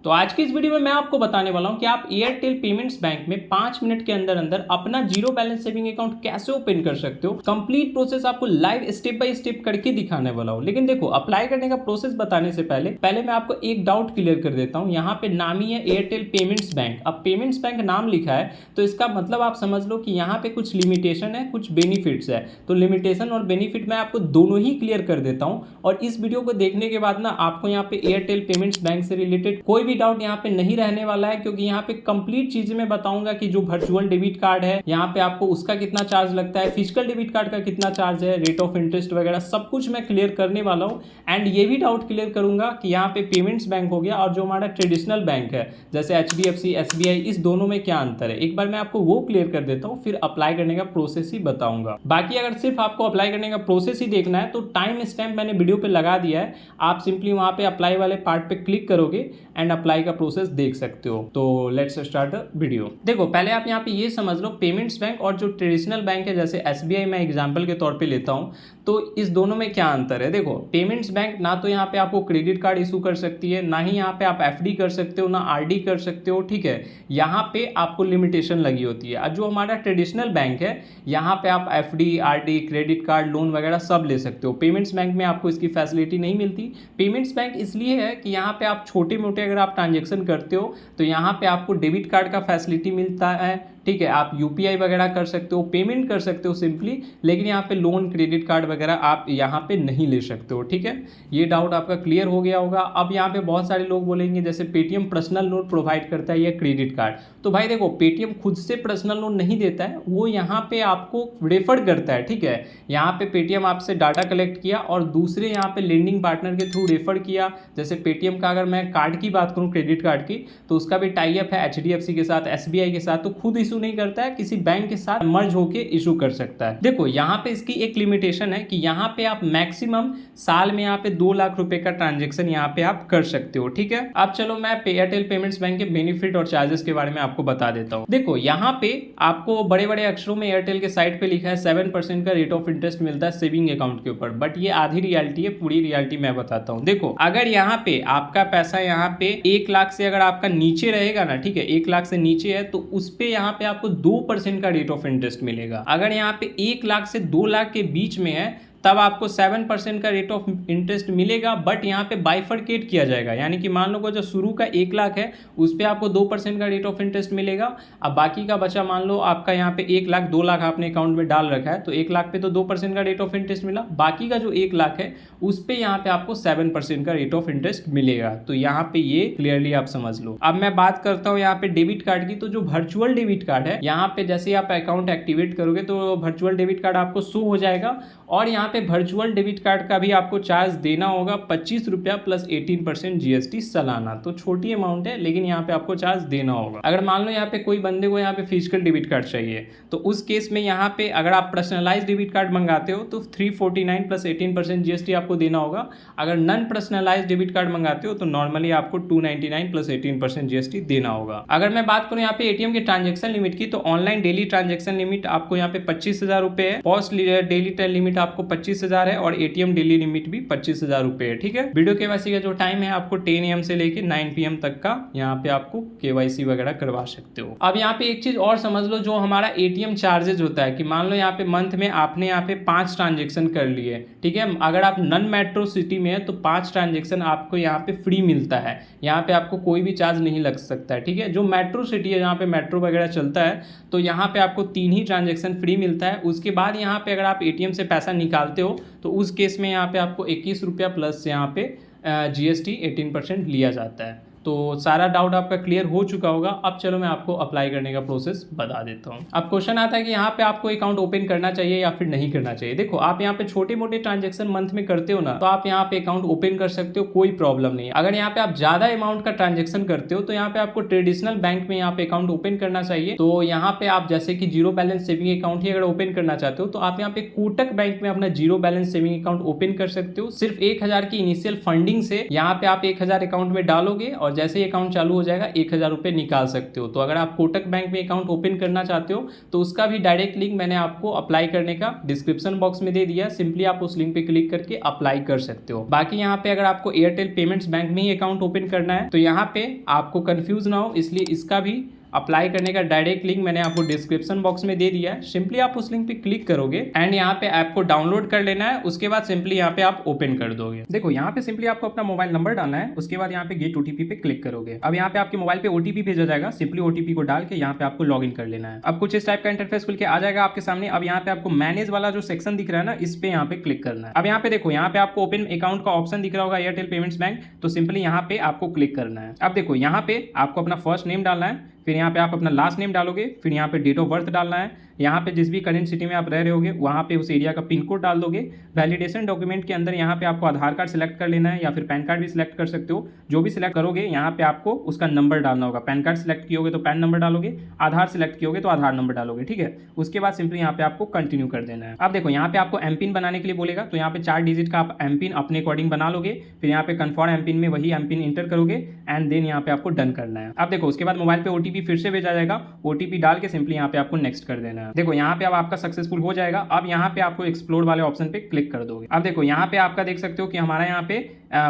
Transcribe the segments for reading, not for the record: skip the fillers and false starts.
तो आज की इस वीडियो में मैं आपको बताने वाला हूं कि आप एयरटेल पेमेंट्स बैंक में 5 मिनट के अंदर अंदर अपना जीरो बैलेंस सेविंग अकाउंट कैसे ओपन कर सकते हो। कंप्लीट प्रोसेस आपको लाइव स्टेप बाय स्टेप करके दिखाने वाला हूं। लेकिन देखो, अप्लाई करने का प्रोसेस बताने से पहले मैं आपको एक डाउट क्लियर कर देता हूं। यहाँ पे नाम ही है एयरटेल पेमेंट्स बैंक। अब पेमेंट्स बैंक नाम लिखा है तो इसका मतलब आप समझ लो कि यहाँ पे कुछ लिमिटेशन है, कुछ बेनिफिट्स है। तो लिमिटेशन और बेनिफिट मैं आपको दोनों ही क्लियर कर देता हूँ। और इस वीडियो को देखने के बाद ना आपको यहाँ पे एयरटेल पेमेंट्स बैंक से रिलेटेड कोई भी डाउट यहाँ पे नहीं रहने वाला है, क्योंकि यहाँ पे कंप्लीट चीजें मैं बताऊंगा कि जो वर्चुअल डेबिट कार्ड है यहाँ पे आपको उसका कितना चार्ज लगता है, फिजिकल डेबिट कार्ड का कितना चार्ज है, रेट ऑफ इंटरेस्ट वगैरह सब कुछ मैं क्लियर करने वाला हूँ। एंड ये भी डाउट क्लियर करूंगा कि यहाँ पे पेमेंट्स बैंक हो गया और जो हमारा ट्रेडिशनल बैंक है जैसे HDFC SBI, इस दोनों में क्या अंतर है, एक बार मैं आपको वो क्लियर कर देता हूँ, फिर अप्लाई करने का प्रोसेस ही बताऊंगा। बाकी अगर सिर्फ आपको अप्लाई करने का प्रोसेस ही देखना है तो टाइम स्टैम्प मैंने वीडियो पे लगा दिया है, आप सिंपली वहां पे अप्लाई वाले पार्ट पे क्लिक करोगे एंड अप्लाई का प्रोसेस देख सकते हो। तो लेट्स स्टार्ट द वीडियो। देखो, पहले आप यहाँ पे ये समझ लो पेमेंट्स बैंक और जो ट्रेडिशनल बैंक है जैसे SBI मैं एग्जांपल के तौर पे लेता हूँ, तो इस दोनों में क्या अंतर है। देखो, पेमेंट्स बैंक ना तो यहाँ पे आपको क्रेडिट कार्ड इशू कर सकती है, ना ही यहाँ पे आप FD कर सकते हो, ना RD कर सकते हो, ठीक है। यहाँ पे आपको लिमिटेशन लगी होती है। और जो हमारा ट्रेडिशनल बैंक है यहाँ पे आप FD RD credit card loan वगैरह सब ले सकते हो। पेमेंट्स बैंक में आपको इसकी फैसिलिटी नहीं मिलती। पेमेंट्स बैंक इसलिए है कि यहाँ पे आप छोटे मोटे अगर आप ट्रांजेक्शन करते हो तो यहाँ पे आपको डेबिट कार्ड का फैसिलिटी मिलता है, ठीक है। आप UPI वगैरह कर सकते हो, पेमेंट कर सकते हो सिंपली, लेकिन यहाँ पे लोन क्रेडिट कार्ड वगैरह आप यहाँ पे नहीं ले सकते हो, ठीक है। ये डाउट आपका क्लियर हो गया होगा। अब यहाँ पे बहुत सारे लोग बोलेंगे जैसे पेटीएम पर्सनल लोन प्रोवाइड करता है या क्रेडिट कार्ड, तो भाई देखो, पेटीएम खुद से पर्सनल लोन नहीं देता है, वो यहाँ पे आपको रेफर करता है, ठीक है। यहाँ पे पेटीएम आपसे डाटा कलेक्ट किया और दूसरे यहाँ पे लेंडिंग पार्टनर के थ्रू रेफर किया। जैसे पेटीएम का अगर मैं कार्ड की बात करूँ, क्रेडिट कार्ड की, तो उसका भी टाई अप है HDFC के साथ, SBI के साथ, तो खुद इशू नहीं करता है, किसी बैंक के साथ मर्ज होके इशू कर सकता है। देखो, यहाँ पे इसकी एक लिमिटेशन है कि यहाँ पे आप मैक्सिमम साल में यहाँ पे 2 लाख रुपए का ट्रांजेक्शन यहाँ पे आप कर सकते हो, ठीक है। अब चलो मैं एयरटेल पेमेंट्स बैंक के बेनिफिट और चार्जेस के बारे में आपको बता देता हूँ। देखो, यहाँ पे आपको बड़े बड़े अक्षरों में एयरटेल के साइट पे लिखा है 7% का रेट ऑफ इंटरेस्ट मिलता है सेविंग अकाउंट के ऊपर, बट ये आधी रियलिटी है, पूरी रियलिटी मैं बताता हूँ। देखो, अगर यहाँ पे आपका पैसा यहाँ पे 1 लाख से अगर आपका नीचे रहेगा ना, ठीक है, 1 लाख से नीचे है तो उस पे यहाँ पे आपको 2% का रेट ऑफ इंटरेस्ट मिलेगा। अगर यहाँ पे 1 लाख से 2 लाख के बीच में है तब आपको 7% का रेट ऑफ इंटरेस्ट मिलेगा, बट यहाँ पे बाइफरकेट किया जाएगा, यानी कि मान लो जो शुरू का 1 लाख है उस पे आपको 2% का रेट ऑफ इंटरेस्ट मिलेगा। अब बाकी का बचा, मान लो आपका यहाँ पे 1 लाख 2 लाख आपने अकाउंट में डाल रखा है तो 1 लाख पे तो 2% का रेट ऑफ इंटरेस्ट मिला, बाकी का जो 1 लाख है उस पे यहाँ पे आपको 7% का रेट ऑफ इंटरेस्ट मिलेगा। तो यहाँ पे ये क्लियरली आप समझ लो। अब मैं बात करता हूँ यहाँ पे डेबिट कार्ड की, तो जो वर्चुअल डेबिट कार्ड है यहाँ पे जैसे आप अकाउंट एक्टिवेट करोगे तो वर्चुअल डेबिट कार्ड आपको शो हो जाएगा, और यहाँ पे वर्चुअल डेबिट कार्ड का भी आपको चार्ज देना होगा 25 रुपया प्लस 18% GST सालाना। तो छोटी अमाउंट है लेकिन यहाँ पे आपको चार्ज देना होगा। अगर मान लो यहाँ पे कोई बंदे को यहाँ पे फिजिकल डेबिट कार्ड चाहिए तो उस केस में यहाँ पे अगर आप पर्सनलाइज डेबिट कार्ड मंगाते हो तो 349 प्लस 18% GST आपको देना होगा। अगर नॉन पर्सनलाइज डेबिट कार्ड मंगाते हो तो नॉर्मली आपको 299 प्लस 18% GST देना होगा। अगर मैं बात करूँ यहाँ पे ATM के ट्रांजेक्शन लिमिट की, तो ऑनलाइन डेली ट्रांजेक्शन लिमिट आपको यहाँ पे 25,000 रुपए है, पोस्ट डेली लिमिट आपको 25,000 है और ATM डेली लिमिट भी 25,000 रुपए है, ठीक है। वीडियो KYC का जो टाइम है आपको 10 AM से लेके 9 PM तक का यहाँ पे आपको KYC वगैरह करवा सकते हो। अब यहाँ पे एक चीज और समझ लो, जो हमारा ATM चार्जेस होता है कि मान लो यहाँ पे मंथ में आपने यहाँ पे 5 ट्रांजेक्शन कर लिए, ठीक है। अगर आप नॉन मेट्रो सिटी में है तो 5 ट्रांजेक्शन आपको यहाँ पे फ्री मिलता है, यहाँ पे आपको कोई भी चार्ज नहीं लग सकता है, ठीक है। जो मेट्रो सिटी है जहाँ पे मेट्रो वगैरह चलता है तो यहाँ पे आपको 3 ही ट्रांजेक्शन फ्री मिलता है। उसके बाद यहाँ पे अगर आप ATM से पैसा निकालते हो तो उस केस में यहाँ पे आपको 21 रुपया प्लस यहाँ पे GST 18% लिया जाता है। तो सारा डाउट आपका क्लियर हो चुका होगा। अब चलो मैं आपको अप्लाई करने का प्रोसेस बता देता हूँ। अब क्वेश्चन आता है कि यहाँ पे आपको अकाउंट ओपन करना चाहिए या फिर नहीं करना चाहिए। देखो, आप यहाँ पे छोटे मोटे ट्रांजेक्शन मंथ में करते हो ना, तो आप यहाँ पे अकाउंट ओपन कर सकते हो, कोई प्रॉब्लम नहीं है। अगर यहाँ पे आप ज्यादा अमाउंट का ट्रांजेक्शन करते हो तो यहाँ पे आपको ट्रेडिशनल बैंक में यहाँ पे अकाउंट ओपन करना चाहिए। तो यहाँ पे आप जैसे कि जीरो बैलेंस सेविंग अकाउंट ही अगर ओपन करना चाहते हो तो आप यहाँ पे कोटक बैंक में अपना zero balance saving account open कर सकते हो। सिर्फ 1,000 की इनिशियल फंडिंग से यहाँ पे आप 1,000 अकाउंट में डालोगे और जैसे ही अकाउंट चालू हो जाएगा 1000 रुपये निकाल सकते हो। तो अगर आप कोटक बैंक में अकाउंट ओपन करना चाहते हो तो उसका भी डायरेक्ट लिंक मैंने आपको अप्लाई करने का डिस्क्रिप्शन बॉक्स में दे दिया, सिंपली आप उस लिंक पे क्लिक करके अप्लाई कर सकते हो। बाकी यहाँ पे अगर आपको एयरटेल पेमेंट्स बैंक में ही अकाउंट ओपन करना है तो यहाँ पे आपको कंफ्यूज ना हो, इसलिए इसका भी अप्लाई करने का डायरेक्ट लिंक मैंने आपको डिस्क्रिप्शन बॉक्स में दे दिया है। सिंपली आप उस लिंक पे क्लिक करोगे एंड यहाँ पे ऐप को डाउनलोड कर लेना है। उसके बाद सिंपली यहाँ पे आप ओपन कर दोगे। देखो यहाँ पे सिंपली आपको अपना मोबाइल नंबर डालना है, उसके बाद यहाँ पे गेट ओटीपी पे क्लिक करोगे। अब यहाँ पे आपके मोबाइल पे ओटीपी भेजा जाएगा, सिंपली ओटीपी को डाल के यहाँ पे आपको लॉग इन कर लेना है। अब कुछ इस टाइप का इंटरफेस खुल के आ जाएगा आपके सामने। अब यहाँ पे आपको मैनेज वाला जो सेक्शन दिख रहा है ना, इस पे यहाँ पे क्लिक करना है। अब यहाँ पे देखो, यहाँ पे आपको ओपन अकाउंट का ऑप्शन दिख रहा होगा एयरटेल पेमेंट्स बैंक, तो सिंपली यहाँ पे आपको क्लिक करना है। अब देखो यहाँ पे आपको अपना फर्स्ट नेम डालना है, फिर यहाँ पे आप अपना लास्ट नेम डालोगे, फिर यहाँ पे डेट ऑफ बर्थ डालना है। यहाँ पे जिस भी करंट सिटी में आप रह रहे होगे वहाँ पे उस एरिया का पिन कोड डाल दोगे। वैलिडेशन डॉक्यूमेंट के अंदर यहाँ पे आपको आधार कार्ड सिलेक्ट कर लेना है या फिर पैन कार्ड भी सिलेक्ट कर सकते हो। जो भी सिलेक्ट करोगे यहाँ पे आपको उसका नंबर डालना होगा। पैन कार्ड सिलेक्ट किए तो पैन नंबर डालोगे, आधार सिलेक्ट किए तो आधार नंबर डालोगे, ठीक है। उसके बाद सिंपली यहाँ पे आपको कंटिन्यू कर देना है। अब देखो यहाँ पे आपको एम पिन बनाने के लिए बोलेगा, तो यहाँ पे 4 डिजिट का आप एम पिन अपने अकॉर्डिंग बना लोगे। फिर यहाँ पे कन्फर्म एम पिन में वही एम पिन इंटर करोगे एंड देन यहाँ पे आपको डन करना है। अब देखो उसके बाद मोबाइल पे ओटीपी फिर से भेजा जाएगा, ओटीपी डाल के सिंपली यहाँ पे आपको नेक्स्ट कर देना है। देखो यहाँ पे अब आपका सक्सेसफुल हो जाएगा। अब यहाँ पे आपको एक्सप्लोर वाले ऑप्शन पे क्लिक कर दोगे। अब देखो यहाँ पे आपका देख सकते हो कि हमारा यहाँ पे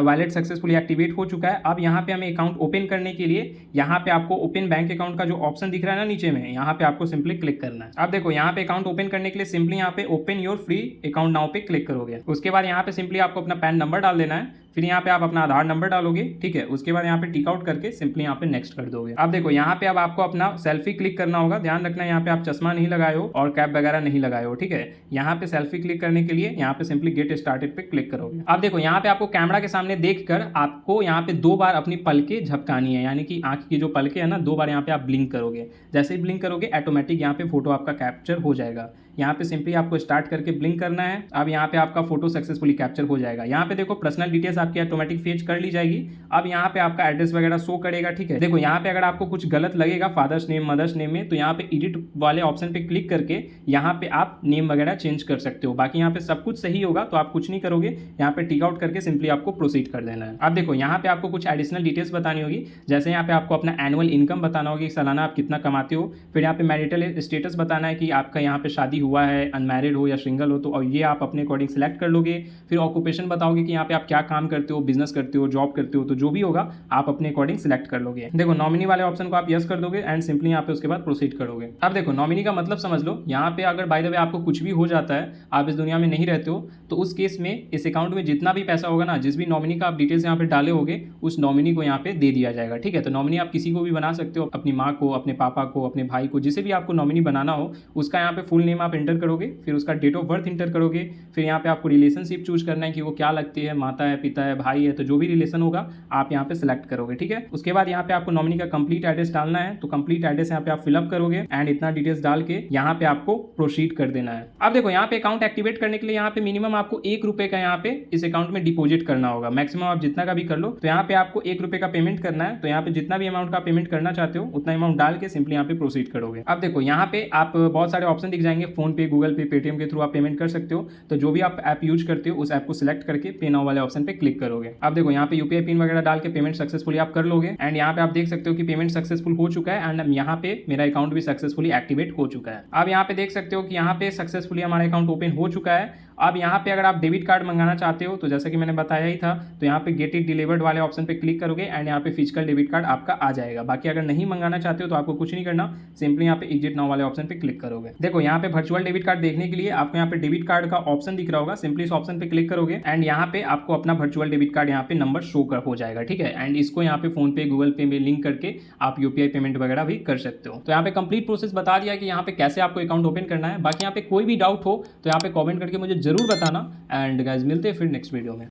वॉलेट सक्सेसफुली एक्टिवेट हो चुका है। अब यहाँ पे हमें अकाउंट ओपन करने के लिए यहाँ पे आपको ओपन बैंक अकाउंट का जो ऑप्शन दिख रहा है ना नीचे में, यहाँ पे आपको सिंपली क्लिक करना है। अब देखो यहाँ पे अकाउंट ओपन करने के लिए सिंपली यहाँ पे open your free account now पे क्लिक करोगे। उसके बाद यहाँ पे सिंपली आपको अपना पैन नंबर डाल देना है, फिर यहाँ पे आप अपना आधार नंबर डालोगे, ठीक है। उसके बाद यहाँ पे टिक आउट करके सिंपली यहाँ पे नेक्स्ट कर दोगे। अब देखो यहाँ पे अब आपको अपना सेल्फी क्लिक करना होगा। ध्यान रखना यहाँ पे आप चश्मा नहीं लगाए हो और कैप वगैरह नहीं लगाए हो, ठीक है। यहाँ पे सेल्फी क्लिक करने के लिए यहाँ पे सिंपली गेट स्टार्टेड पे क्लिक करोगे। अब देखो यहाँ पे आपको कैमरा के सामने देखकर आपको यहाँ पे 2 बार अपनी पलकें झपकानी है, यानी कि आंख की जो पलकें है ना 2 बार यहाँ पे आप ब्लिंक करोगे। जैसे ही ब्लिंक करोगे ऑटोमेटिक यहाँ पे फोटो आपका कैप्चर हो जाएगा। यहाँ पे सिंपली आपको स्टार्ट करके ब्लिंक करना है। अब यहाँ पे आपका फोटो सक्सेसफुली कैप्चर हो जाएगा। यहाँ पे देखो पर्सनल डिटेल्स आपकी ऑटोमेटिक फेच कर ली जाएगी। अब यहाँ पे आपका एड्रेस वगैरह शो करेगा, ठीक है। देखो यहाँ पे अगर आपको कुछ गलत लगेगा फादर्स नेम मदर्स नेम में, तो यहाँ पे एडिट वाले ऑप्शन पे क्लिक करके यहाँ पे आप नेम वगैरह चेंज कर सकते हो। बाकी यहाँ पे सब कुछ सही होगा तो आप कुछ नहीं करोगे, यहाँ पे टिक आउट करके सिंपली आपको प्रोसीड कर देना है। अब देखो यहाँ पे आपको कुछ एडिशनल डिटेल्स बतानी होगी, जैसे यहाँ पे आपको अपना एनुअल इनकम बताना होगी, सालाना आप कितना कमाते हो। फिर यहाँ पे मैरिटल स्टेटस बताना है कि आपका यहाँ पे शादी हुआ है, अनमैरिड हो या सिंगल हो, तो और ये आप अपने अकॉर्डिंग सेलेक्ट कर लोगे। फिर ऑक्यूपेशन बताओगे कि यहाँ पे आप क्या काम करते हो, बिजनेस करते हो, जॉब करते हो, तो जो भी होगा आप अपने अकॉर्डिंग सेलेक्ट कर लोगे। देखो नॉमिनी वाले ऑप्शन को आप यस कर दोगे एंड सिंपली यहाँ पे उसके बाद प्रोसीड करोगे। अब देखो नॉमिनी का मतलब समझ लो, यहाँ पे अगर बाय द वे आपको कुछ भी हो जाता है, आप इस दुनिया में नहीं रहते हो, तो उस केस में इस अकाउंट में जितना भी पैसा होगा ना, जिस भी नॉमिनी का आप डिटेल्स यहाँ पे डाले होगे उस नॉमिनी को यहाँ पे दे दिया जाएगा, ठीक है। तो नॉमिनी आप किसी को भी बना सकते हो, अपनी माँ को, अपने पापा को, अपने भाई को, जिसे भी आपको नॉमिनी बनाना हो उसका यहाँ पे फुल नेम आप एंटर करोगे, फिर उसका डेट ऑफ बर्थ इंटर करोगे। फिर यहाँ पे आपको रिलेशनशिप चूज करना है कि वो क्या लगती है, माता है, पिता है, भाई है, तो जो भी रिलेशन होगा आप यहाँ पे सिलेक्ट करोगे, ठीक है। उसके बाद यहाँ पे आपको नॉमिनी का कंप्लीट एड्रेस डालना है, तो कंप्लीट एड्रेस यहाँ पे आप फिलअप करोगे एंड इतना डिटेल्स डाल के यहाँ पे आपको प्रोसीड कर देना है। अब देखो यहाँ पे अकाउंट एक्टिवेट करने के लिए यहाँ पे मिनिमम आपको 1 रुपए का यहाँ पे इस अकाउंट में डिपॉजिट करना होगा। मैक्सिमम आप जितना का भी कर लो, तो यहाँ पे आपको 1 रुपए का पेमेंट करना है। तो यहाँ पे जितना भी अमाउंट का पेमेंट करना चाहते हो उतना अमाउंट डाल के सिंपली यहाँ पे प्रोसीड करोगे। अब देखो यहाँ पे आप बहुत सारे ऑप्शन दिख जाएंगे, फोन पे, गूगल पे, पेटीएम के थ्रू आप पेमेंट कर सकते हो। तो जो भी आप ऐप यूज करते हो उस ऐप को सिलेक्ट करके पे नाउ वाले ऑप्शन पे क्लिक करोगे। अब देखो यहाँ पे यूपीआई पिन वगैरह डाल के पेमेंट सक्सेसफुली आप कर लोगे एंड यहाँ पे आप देख सकते हो कि पेमेंट सक्सेसफुल हो चुका है एंड यहाँ पे मेरा अकाउंट भी सक्सेसफुली एक्टिवेट हो चुका है। अब यहाँ पे देख सकते हो कि यहाँ पे सक्सेसफुली हमारा अकाउंट ओपन हो चुका है। अब यहाँ पे अगर आप डेबिट कार्ड मंगाना चाहते हो तो जैसा कि मैंने बताया ही था, तो यहाँ पे गेट इट डिलीवर्ड वाले ऑप्शन पे क्लिक करोगे एंड यहाँ पे फिजिकल डेबिट कार्ड आपका आ जाएगा। बाकी अगर नहीं मंगाना चाहते हो तो आपको कुछ नहीं करना, सिंपली यहाँ पे एग्जिट नाउ वाले ऑप्शन पे क्लिक करोगे। देखो यहाँ पे वर्चुअल डेबिट कार्ड देखने के लिए आपको यहाँ पे डेबिट कार्ड का ऑप्शन दिख रहा होगा, सिंपली इस ऑप्शन पे क्लिक करोगे एंड यहाँ पे आपको अपना वर्चुअल डेबिट कार्ड यहाँ पे नंबर शो हो जाएगा, ठीक है। एंड इसको यहाँ पे फोन पे, गूगल पे में लिंक करके आप यूपीआई पेमेंट वगैरह भी कर सकते हो। तो यहाँ पे कंप्लीट प्रोसेस बता दिया कि यहाँ पे कैसे आपको अकाउंट ओपन करना है। बाकी यहाँ पे कोई भी डाउट हो तो यहाँ पे कॉमेंट करके मुझे जरूर बताना एंड गाइस मिलते हैं फिर नेक्स्ट वीडियो में।